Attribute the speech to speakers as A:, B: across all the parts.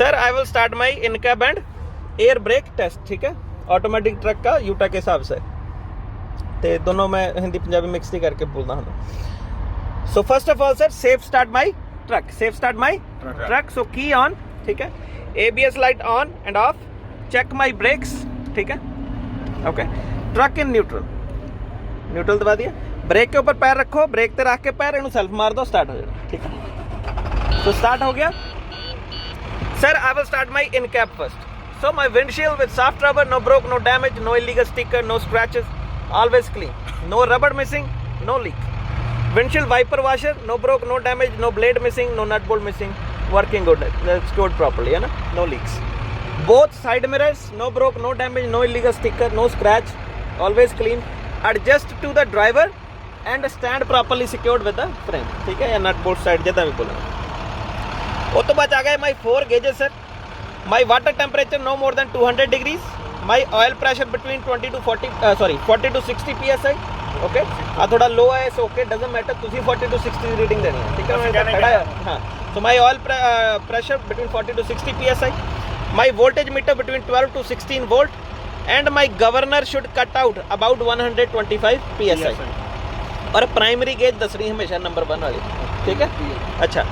A: Sir I will start my in cab and air brake test, ठीक है, automatic truck का Utah के हिसाब से, तो दोनों मैं हिंदी पंजाबी मिक्स ही करके बोलता हूँ। So first of all sir, safe start my truck, safe start my truck. So key on, ठीक है, ABS light on and off, check my brakes, ठीक है, okay, truck in neutral, neutral दबा दिया, ब्रेक के ऊपर पैर रखो, ब्रेक पे रख के पैर इन्हें सेल्फ मार दो, स्टार्ट हो जाएगा, ठीक है। तो स्टार्ट हो गया sir. I will start my in cab first. So my windshield with soft rubber, no broke, no damage, no illegal sticker, no scratches, always clean, no rubber missing, no leak. Windshield wiper washer, no broke, no damage, no blade missing, no nut bolt missing, working good, stored properly, है ना, no leaks. Both side mirrors, no broke, no damage, no illegal sticker, no scratch, always clean. Adjust to the driver and stand properly secured with the frame, ठीक है, या nut bolt side जितना भी बोला। वो तो बाद आ गए my 4 gauges sir. My water temperature no more than 200 degrees. My oil pressure between 40 to 60 psi. Okay, थोड़ा लो है, सो ओके, डजंट मैटर, तुसी 40 to 60 रीडिंग देनी है, ठीक है, मैं खड़ा है, हाँ। So my oil pressure between 40 to 60 psi, my voltage meter between 12 to 16 volt, and my governor should cut out about 125 psi। और प्राइमरी गेज दसनी हमेशा नंबर 1 वाली, ठीक है। अच्छा,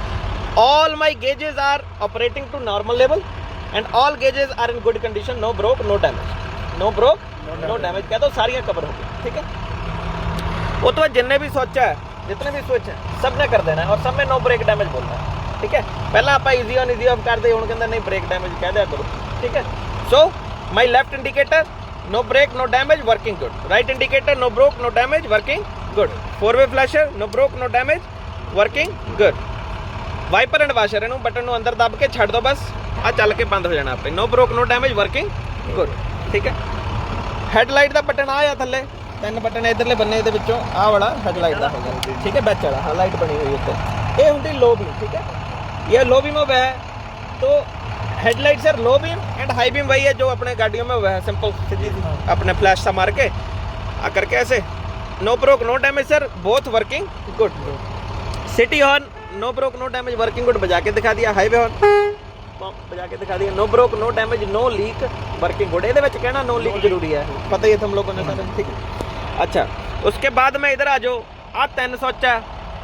A: all my gauges are operating to normal level and all gauges are in good condition, no broke, no damage, no broke, no damage, कह दो सारियां कवर हो गई, ठीक है। वो तो जितने भी सोचा है, जितने भी स्विच है सब ने कर देना है और सब में नो ब्रेक डैमेज बोलना है, ठीक है। पहला आप इजी ऑन इजी ऑफ कर दे, उनके अंदर नहीं ब्रेक डैमेज कह दिया करो, ठीक है। So my left indicator no break, no damage, working good. Right indicator no broke, no damage, working good. 4-वे flasher no broke, no damage, working good. Wiper and washer इन्हों बटन ਨੂੰ अंदर दब के छड़ दो, बस आ चल के बंद हो जाना आपे। No broke, no damage, working good, ठीक है। हेडलाइट का बटन आया थले, 3 बटन इधरले बन्ने दे विचों आ वाला हेडलाइट दा हो गया, ठीक है, बैच वाला लाइट बनी हुई है उत्ते, ये हुंदी लो बीम, ठीक है, ये लो बीम हुआ है। तो headlight sir low beam and high beam वही है जो अपने गाड़ियों में हुआ है, सिंपल सीधी अपने फ्लैश सा मार के आ करके ऐसे। No broke, no damage sir, both working good. City horn no broke, no damage, working good, बजा के दिखा दिया। हाईवे हॉर्न बजा के दिखा दिया। No broke, no damage, no leak, working good. ये कहना नो लीक जरूरी है, पता ही है तुम लोगों ने सारे, ठीक है। अच्छा, उसके बाद मैं इधर आ जाओ, आ 3 सोचा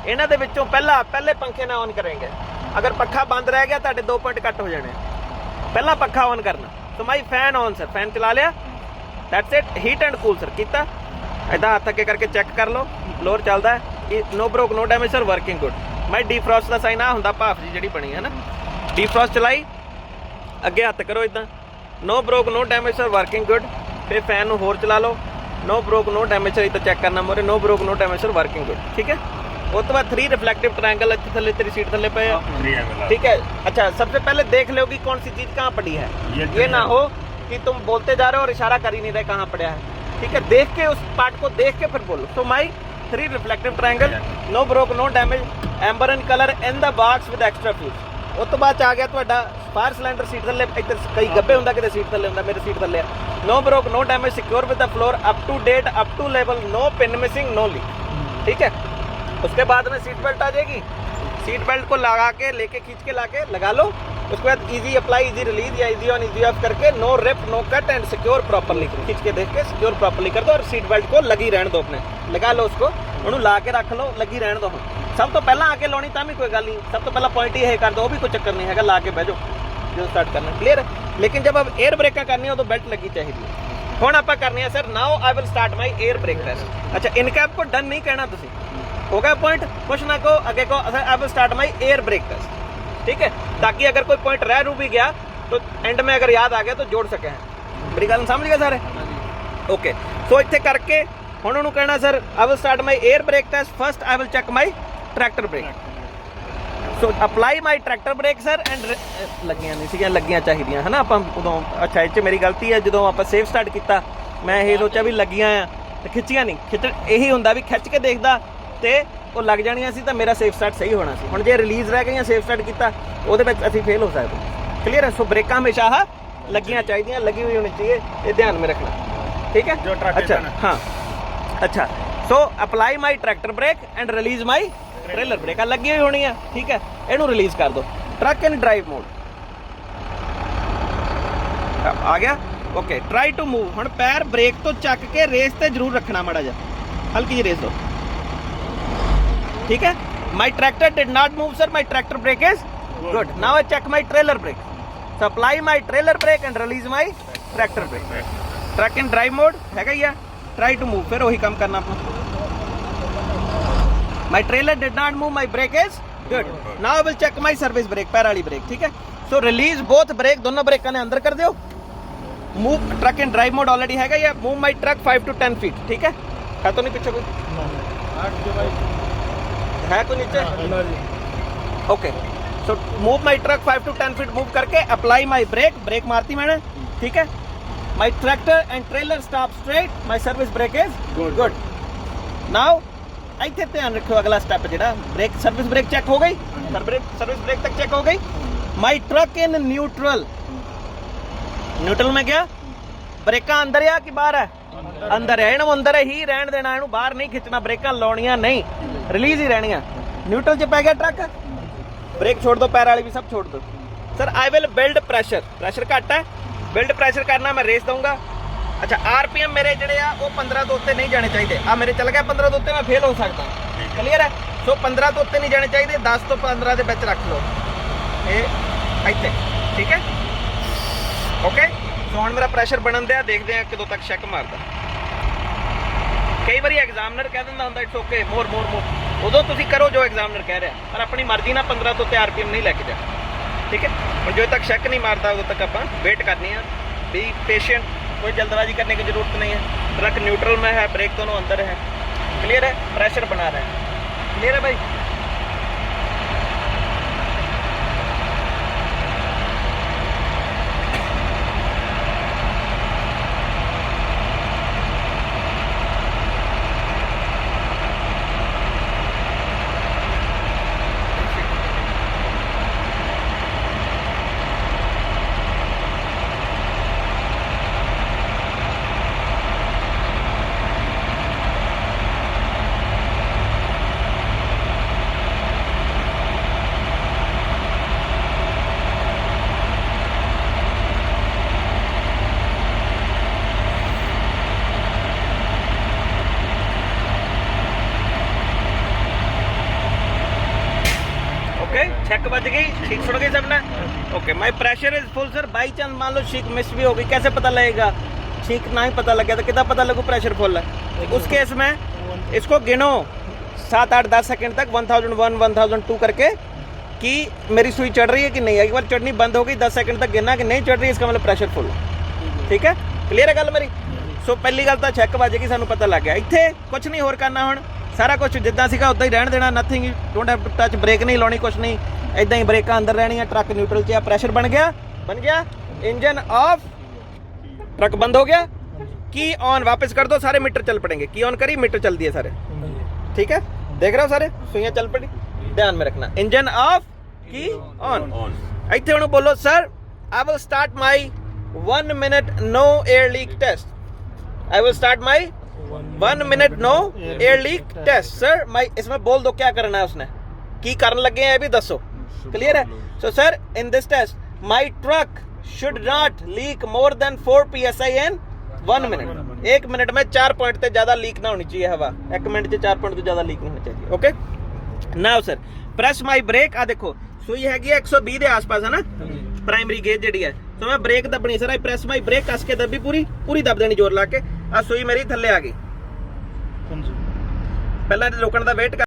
A: इन्हों के विचों पहले पंखे ना ऑन करेंगे। अगर पखा बंद रह गया तो 2 पॉइंट कट हो जाने, पहला पखा ऑन करना। तो my fan on sir, fan चला लिया, that's it. Heat and cool sir किया, इदा हाथ अगे करके चेक कर लो, ब्लोअर चलता है। No broke, no damage sir, working good. मैं डीफ्रॉस्ट का साइन आ होंगे, भाफ जी जी बनी है ना, डीफ्रॉस्ट चलाई, अगे हथ करो इदा। No broke, no damage sir, working good. फिर फैन होर चला लो, no broke, no damage sir, इतना चेक करना मोरे, no broke, no damage sir, working good, ठीक है। उस तो बाद 3 रिफ्लेक्टिव ट्रायंगल इतने थले तेरी सीट थले पे, ठीक है। अच्छा, सबसे पहले देख लो कि कौन सी चीज़ कहाँ पड़ी है, ये ना हो कि तुम बोलते जा रहे हो और इशारा कर ही नहीं रहे कहाँ पड़ा है, ठीक है। देख के उस पार्ट को देख के फिर बोलो। तो my 3 reflective triangle, no broke, no damage, amber in colour in the box with extra fuse. उस तो बाद आ गया तो फायर सिलेंडर सीट थले, इधर कई गब्बे होंगे, कितने सीट थले होंगे, मेरी सीट थले। No broke, no damage, secure with the floor, up to date, up to level, no pin missing, no leak, ठीक है। उसके बाद में सीट बेल्ट आ जाएगी, सीट बेल्ट को लगा के लेके खींच के ला के लगा लो। उसके बाद इजी अप्लाई, इजी रिलीज या इजी ऑन इजी ऑफ करके no rip, no cut and secure properly, खींच के देख के सिक्योर प्रॉपर्ली कर दो और सीट बेल्ट को लगी रहने दो, अपने लगा लो, उसको उन्होंने ला के रख लो, लगी रहने दो। सब तो पहला आके लानी तां भी कोई गल नहीं, सब तो पहला पॉइंट ही है कर दो, वो भी कोई चक्कर नहीं है, ला के बह जाओ जो स्टार्ट करना, क्लियर है। लेकिन जब अब एयर ब्रेक करनी हो तो बेल्ट लगी चाहिए। हुण आपां करनी है sir, now I will start my air brake test. अच्छा, इनकैप को डन नहीं कहना, तुसीं हो गया पॉइंट, कुछ ना को आगे को I will start my air brake test, ठीक है, ताकि अगर कोई पॉइंट रह रू भी गया तो एंड में अगर याद आ गया तो जोड़ सके हैं। मेरी गल समझ गए सारे, ओके। सो इत्थे करके हुण उन्होंने कहना sir I will start my air brake test, first I will check my tractor brake. So apply my tractor brake sir and लगियां नहीं सी, लगियां चाहिए है ना आप उदों। अच्छा, इस मेरी गलती है, जो आप सेफ स्टार्ट किया मैं ये सोचा भी लगियां आ तो खिंचियां नहीं, खिच यही होंदा भी खिंच के देखदा तो वो लग जानियां सी, तो मेरा सेफ स्टार्ट सही होना सी। हुण जे रिलीज रह गई सेफ स्टार्ट किया वो असीं फेल हो सकते, क्लियर है। सो ब्रेकां हमेशा लगियां चाहिए, लगी हुई होनी चाहिए, ये ध्यान में रखना, ठीक है। अच्छा, हाँ, अच्छा। So apply my tractor brake and release my trailer brake, लगी हुई होनी है, ठीक है। इनू रिलीज कर दो। ट्रक इन ड्राइव मोड, आ गया ओके ट्राई टू मूव हुण पैर ब्रेक तो चक के रेस ते जरूर रखना माड़ा जा हल्की जी रेस दो ठीक है my tractor did not move sir my tractor brake is good now I check my trailer brake supply my trailer brake and release my tractor brake truck in drive mode है ही है try to move फिर वही काम करना अपना my trailer did not move my brake is good now I will check my service brake पैर वाली ब्रेक ठीक है सो रिलीज बोथ ब्रेक दोनों ब्रेक ने अंदर कर दो move truck in drive mode already है या move my truck 5 to 10 feet ठीक है तो नहीं पीछे कोई है कोई नीचे okay so move my truck 5 to 10 feet move करके अप्लाई माई ब्रेक मारती मैंने ठीक है my tractor and trailer stop straight my service brake is good now ਇੱਥੇ ਧਿਆਨ ਰੱਖੋ ਅਗਲਾ ਸਟੈਪ ਜਿਹੜਾ ਬ੍ਰੇਕ ਸਰਵਿਸ ਬ੍ਰੇਕ ਚੈੱਕ ਹੋ ਗਈ सर्विस ब्रेक तक चेक हो गई माई ट्रक इन न्यूट्रल में गया ब्रेका अंदर है कि बाहर है अंदर है इन्हों अंदर ही रहन देना इन्हों बाहर नहीं खिंचना ब्रेका लाउणियां नहीं रिलीज ही रहनियां न्यूट्रल च पै गया ट्रक ब्रेक छोड़ दो पैर वाली भी सब छोड़ दो sir I will build pressure घट है बिल्ड प्रेशर करना मैं रेस दूंगा अच्छा आरपीएम मेरे जड़े आ वो 15 तो उत्ते नहीं जाने चाहिए आ मेरे चल गया 15 तो उत्ते मैं फेल हो सकता क्लीयर है सो 15 तो उत्ते नहीं जाने चाहिए 10 तो 15 के बीच रख लो ये इत्थे ठीक है ओके सो हुण मेरा प्रेशर बनन दिया देखते हैं कदों तक चेक मारदा कई बार एग्जामिनर कह दिंदा हुंदा इट्स ओके मोर उदों तुसीं करो जो एग्जामिनर कह रहा पर अपनी मर्जी ना 15 तो उत्ते आरपीएम नहीं लैके जा ठीक है हुण जो तक चेक नहीं मारता उदों तक आपां वेट करनी है बी पेशेंट कोई जल्दबाजी करने की जरूरत नहीं है ट्रक न्यूट्रल में है ब्रेक दोनों अंदर है क्लियर है प्रेशर बना रहा है क्लियर है भाई चेक बज गई ठीक सुन गई सबने okay my pressure is full sir by chance मान लो शीक मिस भी हो गई कैसे पता लगेगा शीक ना ही पता लग गया तो कितना पता लगू प्रेशर फुल है उस केस में इसको गिनो 7 8 10 सेकंड तक 1001 1002 करके कि मेरी सुई चढ़ रही है कि नहीं एक बार चढ़नी बंद हो गई 10 सेकंड तक गिना कि नहीं चढ़ रही इसका मतलब प्रेशर फुल ठीक है क्लियर है गल मेरी सो पहली गल तो चेक बज गई सानू पता लग गया इत्थे कुछ नहीं होर करना हुण सारा कुछ जिद्दां सीगा उद्दां ही रहण देना nothing don't have to touch brake नहीं लाउणी कुछ नहीं इदां ही ब्रेकां अंदर रहणियां ट्रक न्यूट्रल च प्रेशर बन गया इंजन ऑफ ट्रक बंद हो गया की ऑन वापस कर दो सारे मीटर चल पड़ेंगे की ऑन करी मीटर चल दिए सारे ठीक है देख रहे हो सारे सुइयां चल पड़ी ध्यान में रखना इंजन ऑफ की ऑन इत्थे हुण बोलो sir I will start my 1 minute no air leak test I will start my 1 minute no air leak test sir मैं इसमें बोल दो क्या करना है उसने की करन लगे हैं अभी दसो क्लियर है so sir in this test my truck should not leak more than 4 psi in 1 minute 1 minute में 4 पॉइंट से ज्यादा लीक ना होनी चाहिए हवा 1 मिनट से 4 पॉइंट से ज्यादा लीक नहीं होनी चाहिए okay now sir press my brake आ देखो सुई हैगी 120 के आसपास है ना प्राइमरी गेज जेडी है तो मैं ब्रेक दबनी sir I press my brake कस के दबी पूरी दब देनी जोर ला के आ सुई मेरी थल्ले आ गई पहला रोकने का वेट